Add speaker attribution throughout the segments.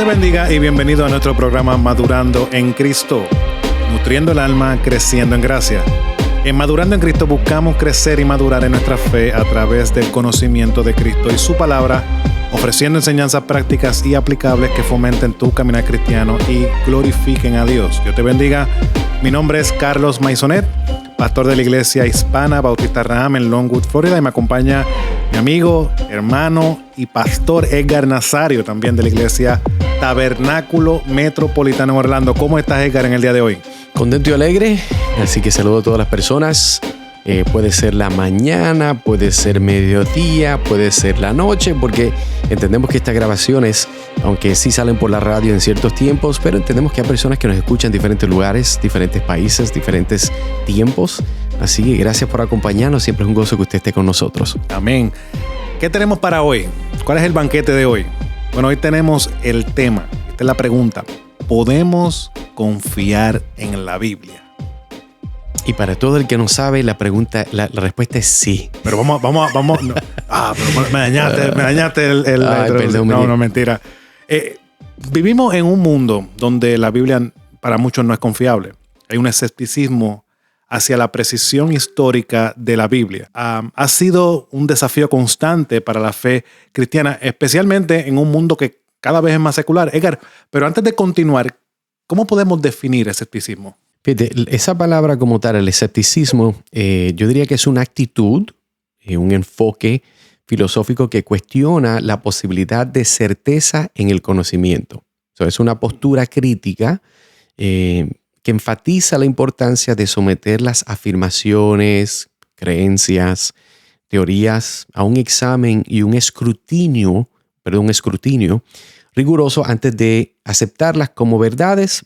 Speaker 1: te bendiga y bienvenido a nuestro programa Madurando en Cristo, nutriendo el alma, creciendo en gracia. En Madurando en Cristo buscamos crecer y madurar en nuestra fe a través del conocimiento de Cristo y su palabra, ofreciendo enseñanzas prácticas y aplicables que fomenten tu caminar cristiano y glorifiquen a Dios. Dios te bendiga. Mi nombre es Carlos Maisonet, pastor de la Iglesia Hispana Bautista Raham en Longwood, Florida, y me acompaña mi amigo, hermano y pastor Edgar Nazario, también de la Iglesia Tabernáculo Metropolitano en Orlando. ¿Cómo estás, Edgar, en el día de hoy?
Speaker 2: Contento y alegre, así que saludo a todas las personas. Puede ser la mañana, puede ser mediodía, puede ser la noche, porque entendemos que estas grabaciones, aunque sí salen por la radio en ciertos tiempos, pero entendemos que hay personas que nos escuchan en diferentes lugares, diferentes países, diferentes tiempos. Así que gracias por acompañarnos, siempre es un gozo que usted esté con nosotros.
Speaker 1: Amén. ¿Qué tenemos para hoy? ¿Cuál es el banquete de hoy? Bueno, hoy tenemos el tema. Esta es la pregunta. ¿Podemos confiar en la Biblia?
Speaker 2: Y para todo el que no sabe, la respuesta es sí.
Speaker 1: Pero vamos. No. Pero me dañaste el
Speaker 2: perdón,
Speaker 1: no, mentira. Vivimos en un mundo donde la Biblia para muchos no es confiable. Hay un escepticismo hacia la precisión histórica de la Biblia. Ha sido un desafío constante para la fe cristiana, especialmente en un mundo que cada vez es más secular. Edgar, pero antes de continuar, ¿cómo podemos definir escepticismo?
Speaker 2: Fíjate, esa palabra como tal, el escepticismo, yo diría que es una actitud, un enfoque filosófico que cuestiona la posibilidad de certeza en el conocimiento. Es una postura crítica que enfatiza la importancia de someter las afirmaciones, creencias, teorías a un examen y un escrutinio riguroso antes de aceptarlas como verdades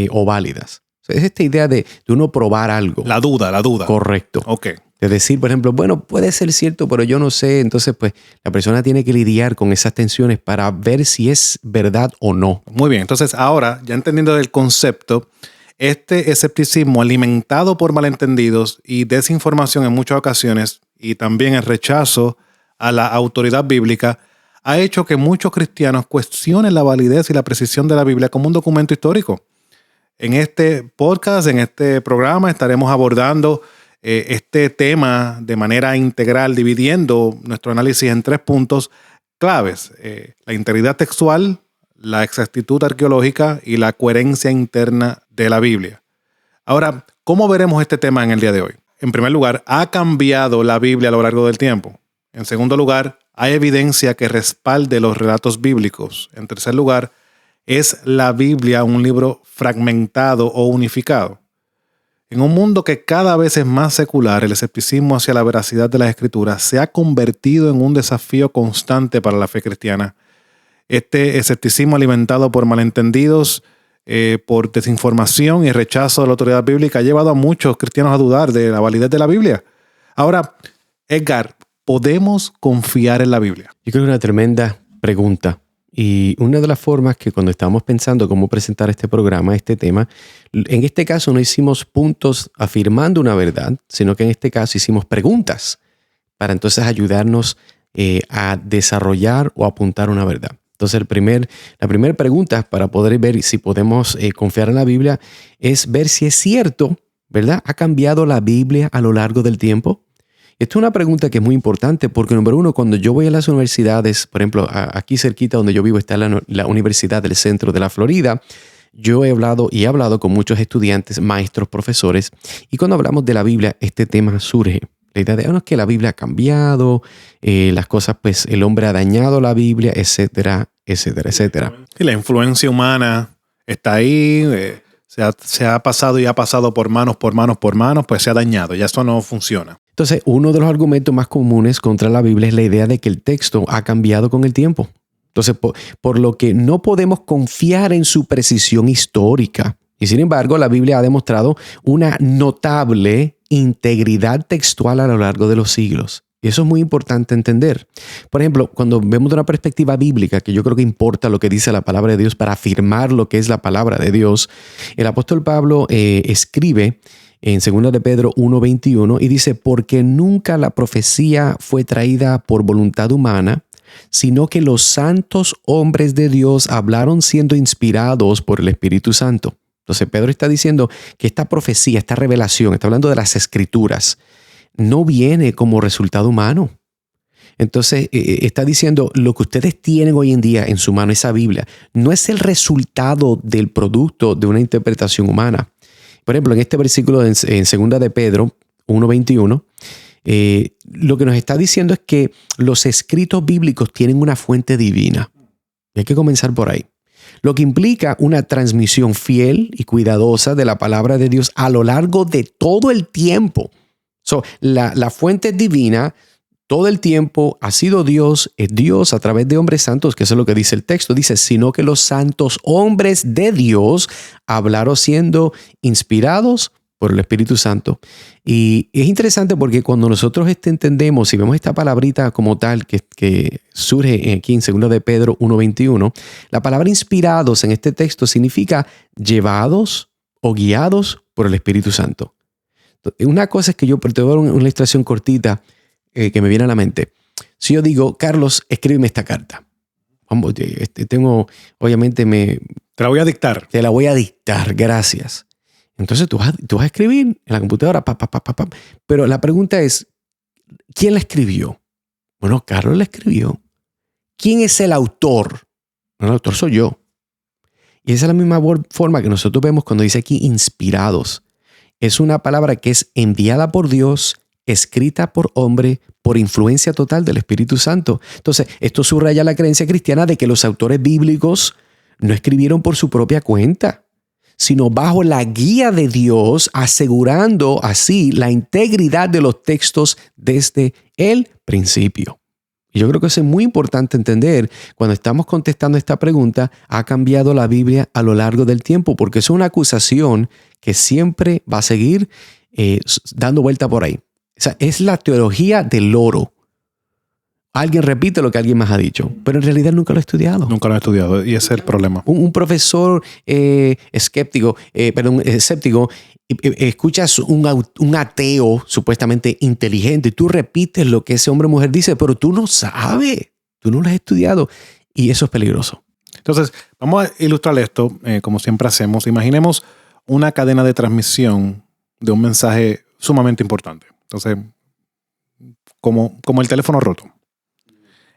Speaker 2: o válidas. Es esta idea de uno probar algo.
Speaker 1: La duda.
Speaker 2: Correcto.
Speaker 1: Ok.
Speaker 2: De decir, por ejemplo, bueno, puede ser cierto, pero yo no sé. Entonces, pues, la persona tiene que lidiar con esas tensiones para ver si es verdad o no.
Speaker 1: Muy bien. Entonces, ahora, ya entendiendo el concepto, este escepticismo alimentado por malentendidos y desinformación en muchas ocasiones, y también el rechazo a la autoridad bíblica, ha hecho que muchos cristianos cuestionen la validez y la precisión de la Biblia como un documento histórico. En este podcast, en este programa, estaremos abordando este tema de manera integral, dividiendo nuestro análisis en 3 puntos claves: la integridad textual, la exactitud arqueológica y la coherencia interna de la Biblia. Ahora, ¿cómo veremos este tema en el día de hoy? En primer lugar, ¿ha cambiado la Biblia a lo largo del tiempo? En segundo lugar, ¿hay evidencia que respalde los relatos bíblicos? En tercer lugar, ¿es la Biblia un libro fragmentado o unificado? En un mundo que cada vez es más secular, el escepticismo hacia la veracidad de las Escrituras se ha convertido en un desafío constante para la fe cristiana. Este escepticismo alimentado por malentendidos, por desinformación y rechazo de la autoridad bíblica ha llevado a muchos cristianos a dudar de la validez de la Biblia. Ahora, Edgar, ¿podemos confiar en la Biblia?
Speaker 2: Yo creo que es una tremenda pregunta. Y una de las formas que cuando estábamos pensando cómo presentar este programa, este tema, en este caso no hicimos puntos afirmando una verdad, sino que en este caso hicimos preguntas para entonces ayudarnos a desarrollar o apuntar una verdad. Entonces la primera pregunta para poder ver si podemos confiar en la Biblia es ver si es cierto, ¿verdad? ¿Ha cambiado la Biblia a lo largo del tiempo? Esta es una pregunta que es muy importante porque, número uno, cuando yo voy a las universidades, por ejemplo, aquí cerquita donde yo vivo está la Universidad del Centro de la Florida, yo he hablado con muchos estudiantes, maestros, profesores, y cuando hablamos de la Biblia, este tema surge. La idea de que la Biblia ha cambiado, las cosas, pues el hombre ha dañado la Biblia, etcétera, etcétera, etcétera.
Speaker 1: Y la influencia humana está ahí, se ha pasado y ha pasado por manos, pues se ha dañado, ya esto no funciona.
Speaker 2: Entonces, uno de los argumentos más comunes contra la Biblia es la idea de que el texto ha cambiado con el tiempo. Entonces, por lo que no podemos confiar en su precisión histórica. Y sin embargo, la Biblia ha demostrado una notable integridad textual a lo largo de los siglos. Y eso es muy importante entender. Por ejemplo, cuando vemos de una perspectiva bíblica, que yo creo que importa lo que dice la palabra de Dios para afirmar lo que es la palabra de Dios, el apóstol Pablo escribe en 2 de Pedro 1:21 y dice, porque nunca la profecía fue traída por voluntad humana, sino que los santos hombres de Dios hablaron siendo inspirados por el Espíritu Santo. Entonces Pedro está diciendo que esta profecía, esta revelación, está hablando de las Escrituras, no viene como resultado humano. Entonces está diciendo lo que ustedes tienen hoy en día en su mano, esa Biblia, no es el resultado del producto de una interpretación humana. Por ejemplo, en este versículo en 2 de Pedro 1:21, lo que nos está diciendo es que los escritos bíblicos tienen una fuente divina. Y hay que comenzar por ahí. Lo que implica una transmisión fiel y cuidadosa de la palabra de Dios a lo largo de todo el tiempo. La fuente divina todo el tiempo ha sido Dios, es Dios a través de hombres santos, que eso es lo que dice el texto. Dice, sino que los santos hombres de Dios hablaron siendo inspirados por el Espíritu Santo. Y es interesante porque cuando nosotros entendemos y vemos esta palabrita como tal que surge aquí en 2 de Pedro 1:21, la palabra inspirados en este texto significa llevados o guiados por el Espíritu Santo. Una cosa es que yo te voy a dar una ilustración cortita que me viene a la mente. Si yo digo, Carlos, escríbeme esta carta. Vamos, obviamente
Speaker 1: te la voy a dictar.
Speaker 2: Te la voy a dictar, gracias. Entonces tú vas a escribir en la computadora, pero la pregunta es, ¿quién la escribió? Bueno, Carlos la escribió. ¿Quién es el autor? Bueno, el autor soy yo. Y esa es la misma forma que nosotros vemos cuando dice aquí inspirados. Es una palabra que es enviada por Dios, escrita por hombre, por influencia total del Espíritu Santo. Entonces, esto subraya la creencia cristiana de que los autores bíblicos no escribieron por su propia cuenta, sino bajo la guía de Dios, asegurando así la integridad de los textos desde el principio. Y yo creo que eso es muy importante entender cuando estamos contestando esta pregunta, ¿ha cambiado la Biblia a lo largo del tiempo? Porque es una acusación que siempre va a seguir dando vuelta por ahí. O sea, es la teología del loro. Alguien repite lo que alguien más ha dicho, pero en realidad nunca lo ha estudiado.
Speaker 1: Nunca lo ha estudiado y ese es el problema.
Speaker 2: Un profesor escéptico, escuchas un ateo supuestamente inteligente y tú repites lo que ese hombre o mujer dice, pero tú no sabes, tú no lo has estudiado y eso es peligroso.
Speaker 1: Entonces, vamos a ilustrar esto como siempre hacemos. Imaginemos una cadena de transmisión de un mensaje sumamente importante. Entonces, como el teléfono roto.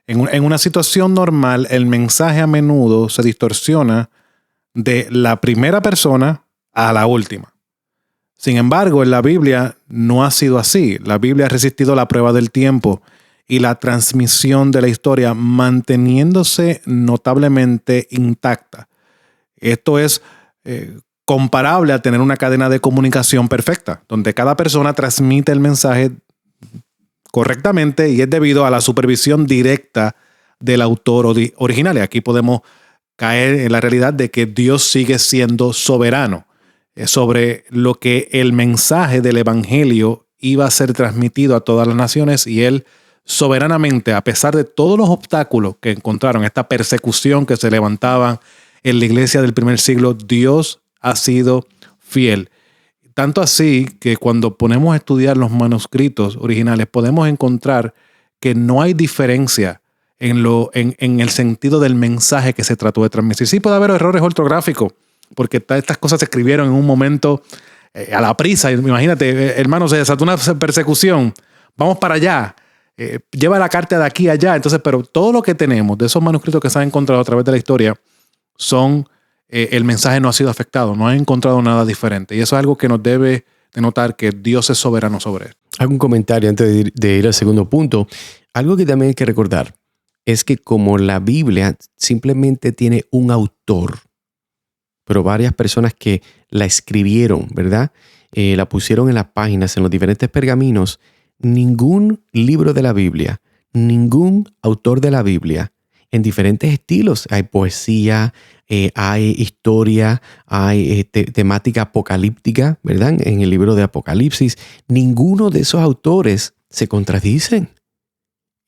Speaker 1: En una situación normal, el mensaje a menudo se distorsiona de la primera persona a la última. Sin embargo, en la Biblia no ha sido así. La Biblia ha resistido la prueba del tiempo y la transmisión de la historia, manteniéndose notablemente intacta. Esto es comparable a tener una cadena de comunicación perfecta, donde cada persona transmite el mensaje correctamente y es debido a la supervisión directa del autor original. Y aquí podemos caer en la realidad de que Dios sigue siendo soberano sobre lo que el mensaje del evangelio iba a ser transmitido a todas las naciones, y él soberanamente, a pesar de todos los obstáculos que encontraron, esta persecución que se levantaba en la iglesia del primer siglo, Dios ha sido fiel. Tanto así que cuando ponemos a estudiar los manuscritos originales podemos encontrar que no hay diferencia en el sentido del mensaje que se trató de transmitir. Sí puede haber errores ortográficos, porque estas cosas se escribieron en un momento a la prisa. Imagínate, hermano, se desató una persecución. Vamos para allá. Lleva la carta de aquí a allá. Entonces, pero todo lo que tenemos de esos manuscritos que se han encontrado a través de la historia son... el mensaje no ha sido afectado, no ha encontrado nada diferente. Y eso es algo que nos debe de notar que Dios es soberano sobre él.
Speaker 2: Hago un comentario antes de ir al segundo punto. Algo que también hay que recordar es que como la Biblia simplemente tiene un autor, pero varias personas que la escribieron, ¿verdad? La pusieron en las páginas, en los diferentes pergaminos, ningún libro de la Biblia, ningún autor de la Biblia, en diferentes estilos. Hay poesía, hay historia, hay temática apocalíptica, ¿verdad? En el libro de Apocalipsis, ninguno de esos autores se contradicen.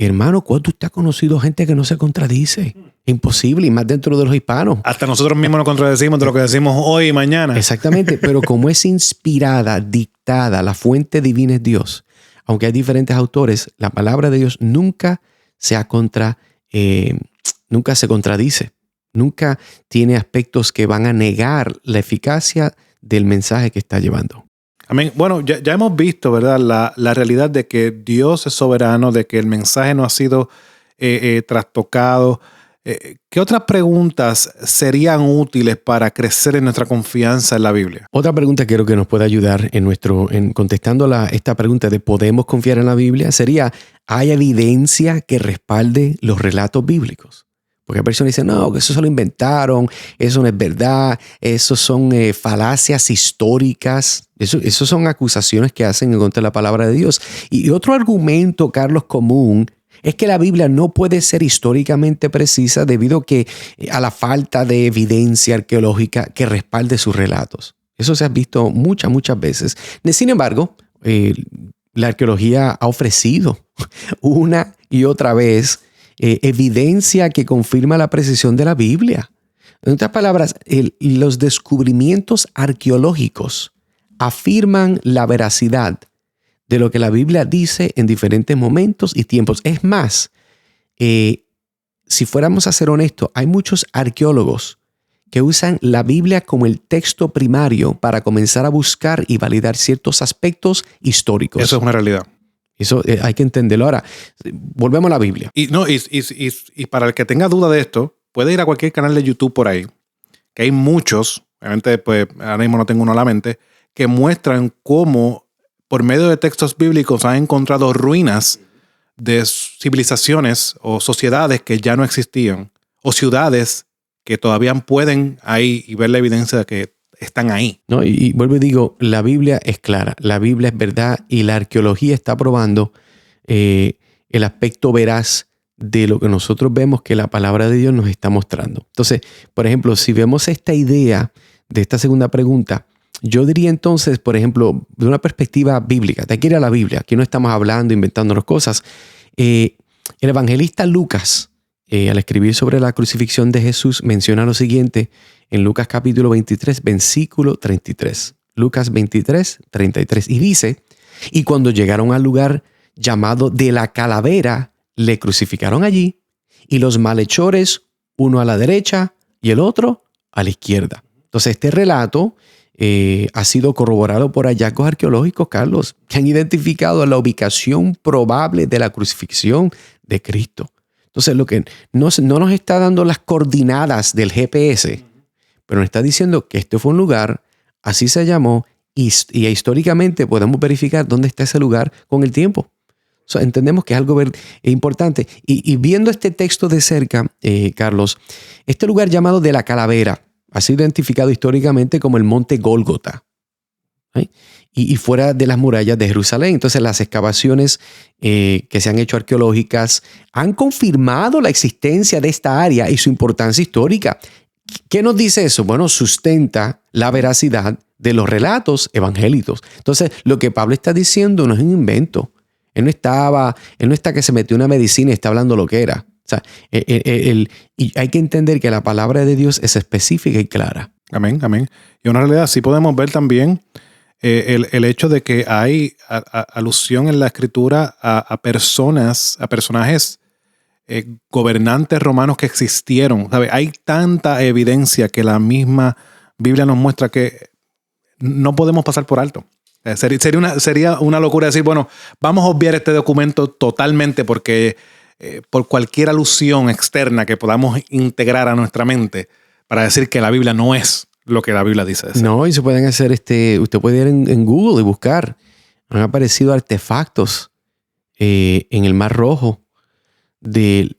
Speaker 2: Hermano, ¿cuánto usted ha conocido gente que no se contradice? Imposible, y más dentro de los hispanos.
Speaker 1: Hasta nosotros mismos nos contradecimos de lo que decimos hoy y mañana.
Speaker 2: Exactamente, pero como es inspirada, dictada limitada, la fuente divina es Dios. Aunque hay diferentes autores, la palabra de Dios nunca se contradice. Nunca tiene aspectos que van a negar la eficacia del mensaje que está llevando.
Speaker 1: Amén. Bueno, ya hemos visto, ¿verdad? La realidad de que Dios es soberano, de que el mensaje no ha sido trastocado. ¿Qué otras preguntas serían útiles para crecer en nuestra confianza en la Biblia?
Speaker 2: Otra pregunta que creo que nos puede ayudar en contestando esta pregunta de ¿podemos confiar en la Biblia? Sería, ¿hay evidencia que respalde los relatos bíblicos? Porque hay personas que dicen, no, que eso se lo inventaron, eso no es verdad, eso son falacias históricas. Eso son acusaciones que hacen en contra de la palabra de Dios. Y otro argumento, Carlos, común, es que la Biblia no puede ser históricamente precisa debido a la falta de evidencia arqueológica que respalde sus relatos. Eso se ha visto muchas veces. Sin embargo, la arqueología ha ofrecido una y otra vez evidencia que confirma la precisión de la Biblia. En otras palabras, los descubrimientos arqueológicos afirman la veracidad de lo que la Biblia dice en diferentes momentos y tiempos. Es más, si fuéramos a ser honestos, hay muchos arqueólogos que usan la Biblia como el texto primario para comenzar a buscar y validar ciertos aspectos históricos.
Speaker 1: Eso es una realidad.
Speaker 2: Eso hay que entenderlo. Ahora, volvemos a la Biblia.
Speaker 1: Y para el que tenga duda de esto, puede ir a cualquier canal de YouTube por ahí, que hay muchos, obviamente pues ahora mismo no tengo uno a la mente, que muestran cómo por medio de textos bíblicos han encontrado ruinas de civilizaciones o sociedades que ya no existían, o ciudades que todavía pueden ahí y ver la evidencia de que están ahí.
Speaker 2: No, y vuelvo y digo, la Biblia es clara, la Biblia es verdad y la arqueología está probando el aspecto veraz de lo que nosotros vemos que la palabra de Dios nos está mostrando. Entonces, por ejemplo, si vemos esta idea de esta segunda pregunta, yo diría entonces, por ejemplo, de una perspectiva bíblica, de aquí ir a la Biblia, aquí no estamos hablando, inventándonos cosas. El evangelista Lucas, al escribir sobre la crucifixión de Jesús, menciona lo siguiente en Lucas capítulo 23, versículo 33. Lucas 23, 33. Y dice, y cuando llegaron al lugar llamado de la calavera, le crucificaron allí, y los malhechores, uno a la derecha y el otro a la izquierda. Entonces, este relato ha sido corroborado por hallazgos arqueológicos, Carlos, que han identificado la ubicación probable de la crucifixión de Cristo. Entonces, lo que no nos está dando las coordenadas del GPS, pero nos está diciendo que este fue un lugar, así se llamó, y históricamente podemos verificar dónde está ese lugar con el tiempo. Entendemos que es algo importante. Y viendo este texto de cerca, Carlos, este lugar llamado de la calavera ha sido identificado históricamente como el monte Gólgota, ¿sí? Y fuera de las murallas de Jerusalén. Entonces las excavaciones que se han hecho arqueológicas han confirmado la existencia de esta área y su importancia histórica. ¿Qué nos dice eso? Bueno, sustenta la veracidad de los relatos evangélicos. Entonces lo que Pablo está diciendo no es un invento. Él no está que se metió una medicina y está hablando lo que era. O sea, y hay que entender que la palabra de Dios es específica y clara.
Speaker 1: Amén, amén. Y una realidad, sí podemos ver también el hecho de que hay alusión en la Escritura a personajes gobernantes romanos que existieron. ¿Sabe? Hay tanta evidencia que la misma Biblia nos muestra que no podemos pasar por alto. Sería una locura decir, bueno, vamos a obviar este documento totalmente porque por cualquier alusión externa que podamos integrar a nuestra mente para decir que la Biblia no es lo que la Biblia dice.
Speaker 2: No, y se pueden hacer, usted puede ir en Google y buscar. Han aparecido artefactos en el Mar Rojo de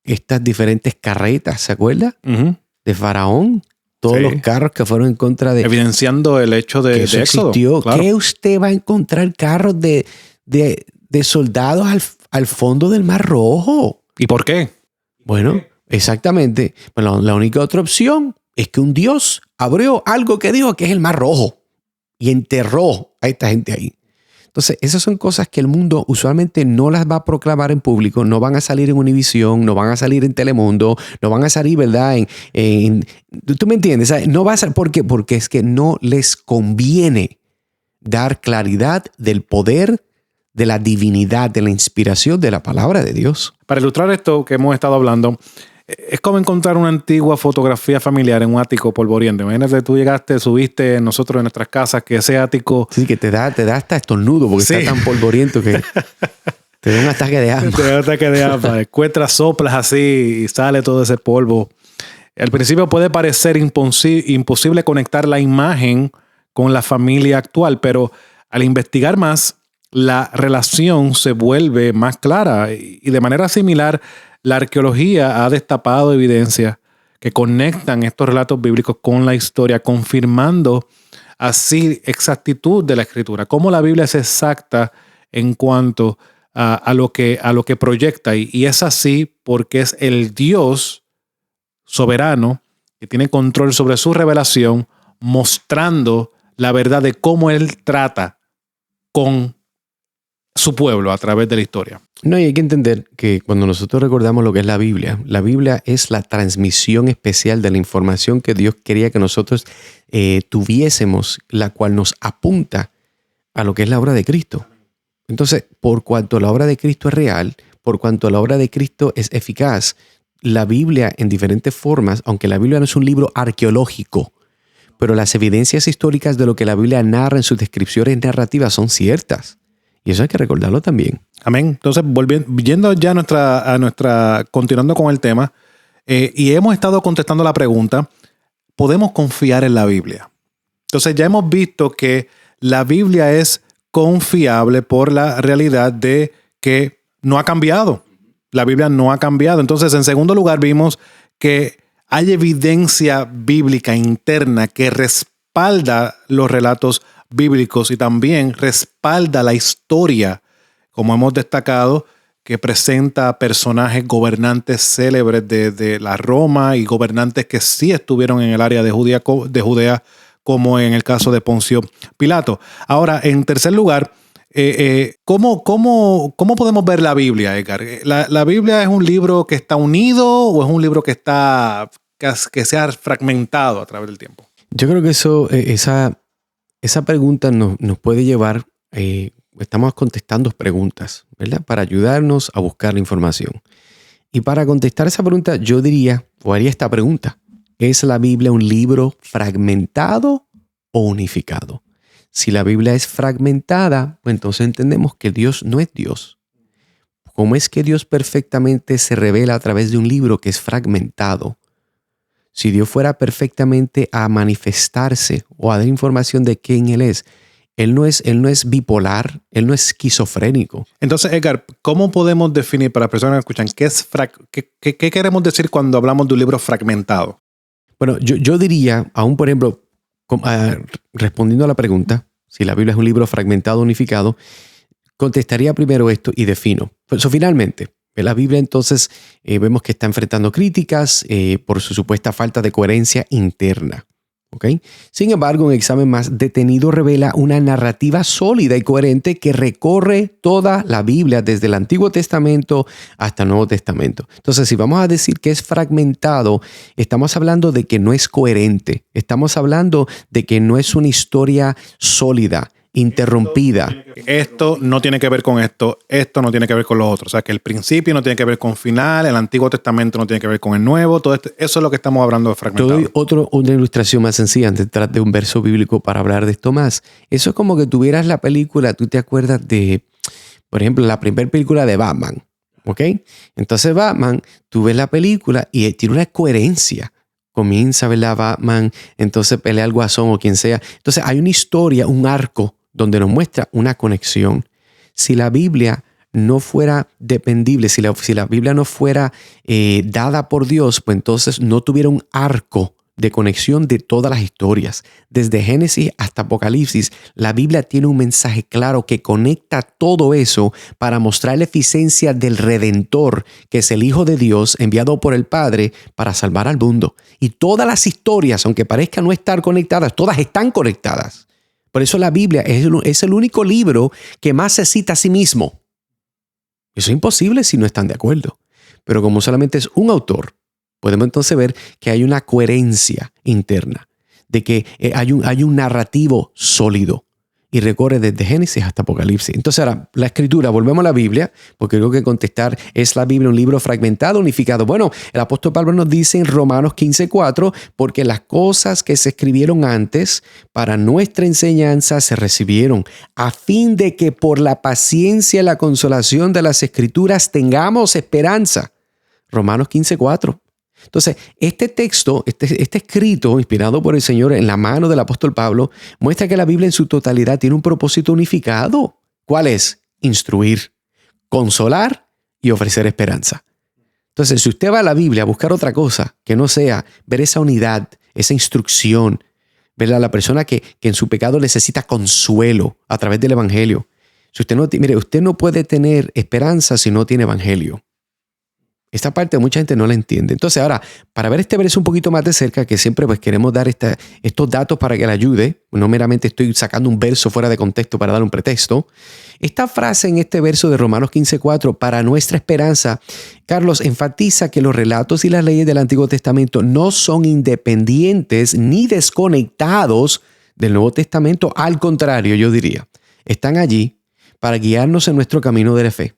Speaker 2: estas diferentes carretas, ¿se acuerda? Uh-huh. De Faraón. Todos los carros que fueron en contra de...
Speaker 1: Evidenciando el hecho de
Speaker 2: eso
Speaker 1: Éxodo.
Speaker 2: Existió.
Speaker 1: Claro.
Speaker 2: ¿Qué usted va a encontrar carros de soldados al fondo del Mar Rojo?
Speaker 1: ¿Y por qué?
Speaker 2: Bueno, exactamente. Bueno, la única otra opción es que un Dios abrió algo que dijo que es el Mar Rojo y enterró a esta gente ahí. Entonces, esas son cosas que el mundo usualmente no las va a proclamar en público, no van a salir en Univisión, no van a salir en Telemundo, no van a salir, ¿verdad? ¿Tú me entiendes? No va a ser, ¿por qué? Porque es que no les conviene dar claridad del poder, de la divinidad, de la inspiración de la palabra de Dios.
Speaker 1: Para ilustrar esto que hemos estado hablando, es como encontrar una antigua fotografía familiar en un ático polvoriento. Imagínate, tú llegaste, subiste nosotros en nuestras casas, que ese ático...
Speaker 2: Sí, que te da hasta estornudo porque
Speaker 1: Sí.
Speaker 2: está tan polvoriento que te da un ataque de asma.
Speaker 1: Te da un ataque de asma. Encuentras, soplas así y sale todo ese polvo. Al principio puede parecer imposible conectar la imagen con la familia actual, pero al investigar más, la relación se vuelve más clara y de manera similar, la arqueología ha destapado evidencias que conectan estos relatos bíblicos con la historia, confirmando así exactitud de la escritura, cómo la Biblia es exacta en cuanto a lo que proyecta. Y es así porque es el Dios soberano que tiene control sobre su revelación, mostrando la verdad de cómo Él trata con su pueblo a través de la historia.
Speaker 2: No, y hay que entender que cuando nosotros recordamos lo que es la Biblia es la transmisión especial de la información que Dios quería que nosotros tuviésemos, la cual nos apunta a lo que es la obra de Cristo. Entonces, por cuanto la obra de Cristo es real, por cuanto la obra de Cristo es eficaz, la Biblia en diferentes formas, aunque la Biblia no es un libro arqueológico, pero las evidencias históricas de lo que la Biblia narra en sus descripciones narrativas son ciertas. Y eso hay que recordarlo también.
Speaker 1: Amén. Entonces, yendo ya continuando con el tema, y hemos estado contestando la pregunta, ¿podemos confiar en la Biblia? Entonces, ya hemos visto que la Biblia es confiable por la realidad de que no ha cambiado. La Biblia no ha cambiado. Entonces, en segundo lugar, vimos que hay evidencia bíblica interna que respalda los relatos bíblicos y también respalda la historia, como hemos destacado, que presenta personajes gobernantes célebres de la Roma y gobernantes que sí estuvieron en el área de Judea, como en el caso de Poncio Pilato. Ahora, en tercer lugar, ¿cómo podemos ver la Biblia, Edgar? ¿La Biblia es un libro que está unido o es un libro que se ha fragmentado a través del tiempo?
Speaker 2: Yo creo que esa pregunta nos puede llevar, estamos contestando preguntas, ¿verdad? Para ayudarnos a buscar la información. Y para contestar esa pregunta, yo diría, o haría esta pregunta: ¿es la Biblia un libro fragmentado o unificado? Si la Biblia es fragmentada, pues entonces entendemos que Dios no es Dios. ¿Cómo es que Dios perfectamente se revela a través de un libro que es fragmentado? Si Dios fuera perfectamente a manifestarse o a dar información de quién Él no es bipolar, Él no es esquizofrénico.
Speaker 1: Entonces, Edgar, ¿cómo podemos definir para las personas que escuchan qué queremos decir cuando hablamos de un libro fragmentado?
Speaker 2: Bueno, yo diría, aún por ejemplo, respondiendo a la pregunta, si la Biblia es un libro fragmentado o unificado, contestaría primero esto y defino. Pues, finalmente, la Biblia entonces vemos que está enfrentando críticas por su supuesta falta de coherencia interna. ¿Okay? Sin embargo, un examen más detenido revela una narrativa sólida y coherente que recorre toda la Biblia desde el Antiguo Testamento hasta el Nuevo Testamento. Entonces, si vamos a decir que es fragmentado, estamos hablando de que no es coherente. Estamos hablando de que no es una historia sólida, interrumpida.
Speaker 1: Esto no tiene que ver con esto no tiene que ver con lo otro. O sea, que el principio no tiene que ver con final, el Antiguo Testamento no tiene que ver con el Nuevo. Todo esto, eso es lo que estamos hablando de fragmentado.
Speaker 2: Te doy una ilustración más sencilla detrás de un verso bíblico para hablar de esto más. Eso es como que tuvieras la película, tú te acuerdas de, por ejemplo, la primera película de Batman, ¿ok? Entonces Batman, tú ves la película y tiene una coherencia. Comienza a ver a Batman, entonces pelea al Guasón o quien sea. Entonces hay una historia, un arco donde nos muestra una conexión. Si la Biblia no fuera dependible, si la Biblia no fuera dada por Dios, pues entonces no tuviera un arco de conexión de todas las historias. Desde Génesis hasta Apocalipsis, la Biblia tiene un mensaje claro que conecta todo eso para mostrar la eficiencia del Redentor, que es el Hijo de Dios enviado por el Padre para salvar al mundo. Y todas las historias, aunque parezcan no estar conectadas, todas están conectadas. Por eso la Biblia es el único libro que más se cita a sí mismo. Eso es imposible si no están de acuerdo. Pero como solamente es un autor, podemos entonces ver que hay una coherencia interna, de que hay un narrativo sólido. y recorre desde Génesis hasta Apocalipsis. Entonces ahora, la escritura, volvemos a la Biblia, porque creo que contestar, ¿es la Biblia un libro fragmentado, unificado? Bueno, el apóstol Pablo nos dice en Romanos 15:4, porque las cosas que se escribieron antes para nuestra enseñanza se recibieron, a fin de que por la paciencia y la consolación de las escrituras tengamos esperanza. Romanos 15:4. Entonces, este texto, este escrito inspirado por el Señor en la mano del apóstol Pablo, muestra que la Biblia en su totalidad tiene un propósito unificado. ¿Cuál es? Instruir, consolar y ofrecer esperanza. Entonces, si usted va a la Biblia a buscar otra cosa que no sea ver esa unidad, esa instrucción, ver a la persona que en su pecado necesita consuelo a través del evangelio. Si usted usted no puede tener esperanza si no tiene evangelio. Esta parte mucha gente no la entiende. Entonces ahora, para ver este verso un poquito más de cerca, que siempre pues queremos dar estos datos para que le ayude, no meramente estoy sacando un verso fuera de contexto para dar un pretexto. Esta frase en este verso de Romanos 15:4, para nuestra esperanza, Carlos, enfatiza que los relatos y las leyes del Antiguo Testamento no son independientes ni desconectados del Nuevo Testamento. Al contrario, yo diría, están allí para guiarnos en nuestro camino de la fe.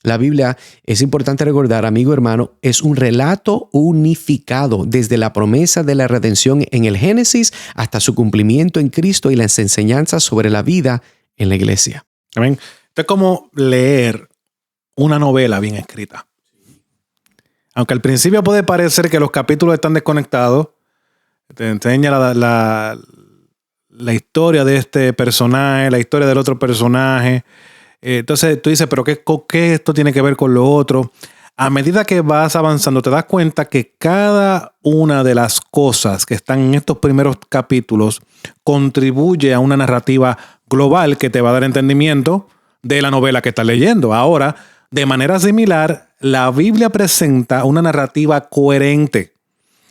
Speaker 2: La Biblia, es importante recordar, amigo hermano, es un relato unificado desde la promesa de la redención en el Génesis hasta su cumplimiento en Cristo y las enseñanzas sobre la vida en la iglesia.
Speaker 1: Amén. Esto es como leer una novela bien escrita. Aunque al principio puede parecer que los capítulos están desconectados, te enseña la historia de este personaje, la historia del otro personaje. Entonces tú dices, pero ¿qué esto tiene que ver con lo otro? A medida que vas avanzando te das cuenta que cada una de las cosas que están en estos primeros capítulos contribuye a una narrativa global que te va a dar entendimiento de la novela que estás leyendo. Ahora, de manera similar, la Biblia presenta una narrativa coherente,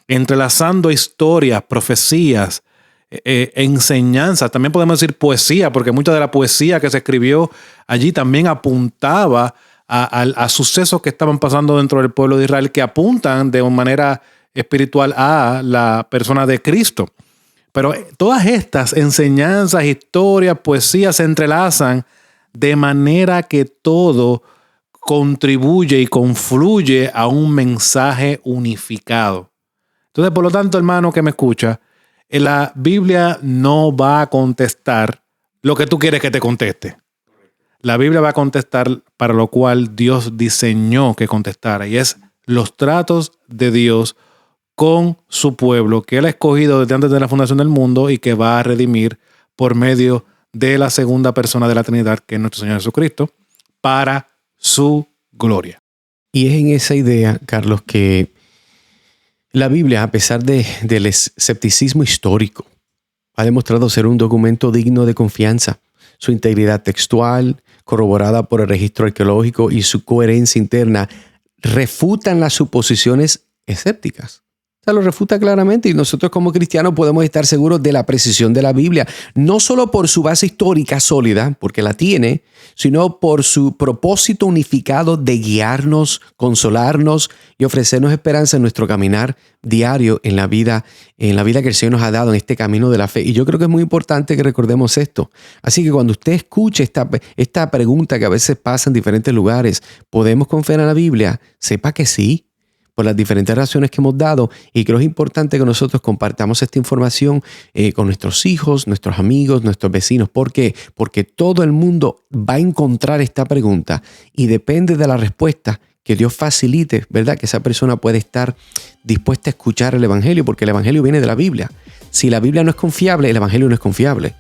Speaker 1: entrelazando historias, profecías, enseñanzas, también podemos decir poesía, porque mucha de la poesía que se escribió allí también apuntaba a sucesos que estaban pasando dentro del pueblo de Israel, que apuntan de una manera espiritual a la persona de Cristo. Pero todas estas enseñanzas, historias, poesías se entrelazan de manera que todo contribuye y confluye a un mensaje unificado. Entonces, por lo tanto, hermano que me escucha, la Biblia no va a contestar lo que tú quieres que te conteste. La Biblia va a contestar para lo cual Dios diseñó que contestara, y es los tratos de Dios con su pueblo, que Él ha escogido desde antes de la fundación del mundo y que va a redimir por medio de la segunda persona de la Trinidad, que es nuestro Señor Jesucristo, para su gloria.
Speaker 2: Y es en esa idea, Carlos, que la Biblia, a pesar del escepticismo histórico, ha demostrado ser un documento digno de confianza. Su integridad textual, corroborada por el registro arqueológico, y su coherencia interna refutan las suposiciones escépticas. O sea, lo refuta claramente, y nosotros como cristianos podemos estar seguros de la precisión de la Biblia, no solo por su base histórica sólida, porque la tiene, sino por su propósito unificado de guiarnos, consolarnos y ofrecernos esperanza en nuestro caminar diario en la vida que el Señor nos ha dado en este camino de la fe. Y yo creo que es muy importante que recordemos esto. Así que cuando usted escuche esta pregunta que a veces pasa en diferentes lugares, ¿podemos confiar en la Biblia? Sepa que sí, por las diferentes razones que hemos dado, y creo que es importante que nosotros compartamos esta información con nuestros hijos, nuestros amigos, nuestros vecinos. ¿Por qué? Porque todo el mundo va a encontrar esta pregunta y depende de la respuesta que Dios facilite, ¿verdad? Que esa persona puede estar dispuesta a escuchar el Evangelio, porque el Evangelio viene de la Biblia. Si la Biblia no es confiable, el Evangelio no es confiable.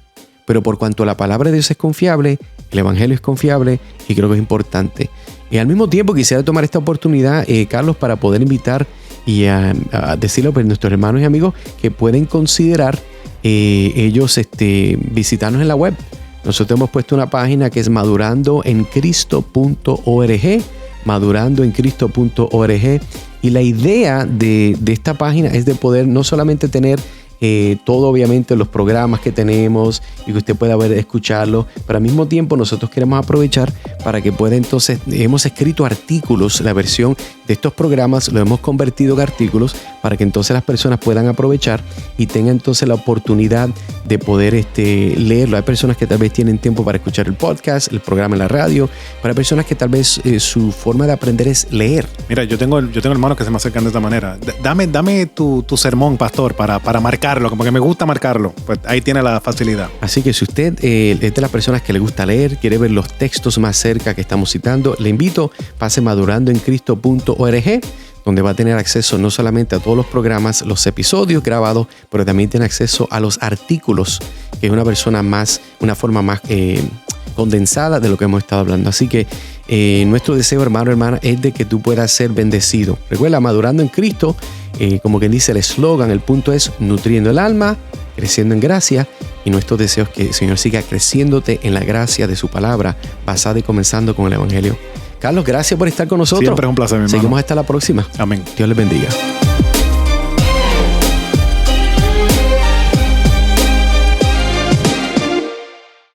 Speaker 2: Pero por cuanto la palabra de Dios es confiable, el Evangelio es confiable, y creo que es importante. Y al mismo tiempo quisiera tomar esta oportunidad, Carlos, para poder invitar y a decirle a nuestros hermanos y amigos que pueden considerar ellos visitarnos en la web. Nosotros hemos puesto una página que es madurandoencristo.org, madurandoencristo.org, y la idea de esta página es de poder no solamente tener todo obviamente los programas que tenemos y que usted pueda escucharlo, pero al mismo tiempo nosotros queremos aprovechar para que pueda entonces, hemos escrito artículos, la versión de estos programas lo hemos convertido en artículos para que entonces las personas puedan aprovechar y tengan entonces la oportunidad de poder leerlo. Hay personas que tal vez tienen tiempo para escuchar el podcast, el programa en la radio, para personas que tal vez su forma de aprender es leer.
Speaker 1: Mira, yo tengo hermanos que se me acercan de esta manera. Dame tu sermón, pastor, para marcarlo, como que me gusta marcarlo. Pues ahí tiene la facilidad.
Speaker 2: Así que si usted es de las personas que le gusta leer, quiere ver los textos más cerca que estamos citando, le invito, pase madurandoencristo.org, donde va a tener acceso no solamente a todos los programas, los episodios grabados, pero también tiene acceso a los artículos, que es una forma más condensada de lo que hemos estado hablando. Así que nuestro deseo, hermano, hermana, es de que tú puedas ser bendecido. Recuerda, Madurando en Cristo, como quien dice el eslogan, el punto es nutriendo el alma, creciendo en gracia, y nuestro deseo es que el Señor siga creciéndote en la gracia de su palabra, basada y comenzando con el Evangelio. Carlos, gracias por estar con nosotros.
Speaker 1: Siempre es un placer, mi hermano.
Speaker 2: Seguimos hasta la próxima.
Speaker 1: Amén.
Speaker 2: Dios les bendiga.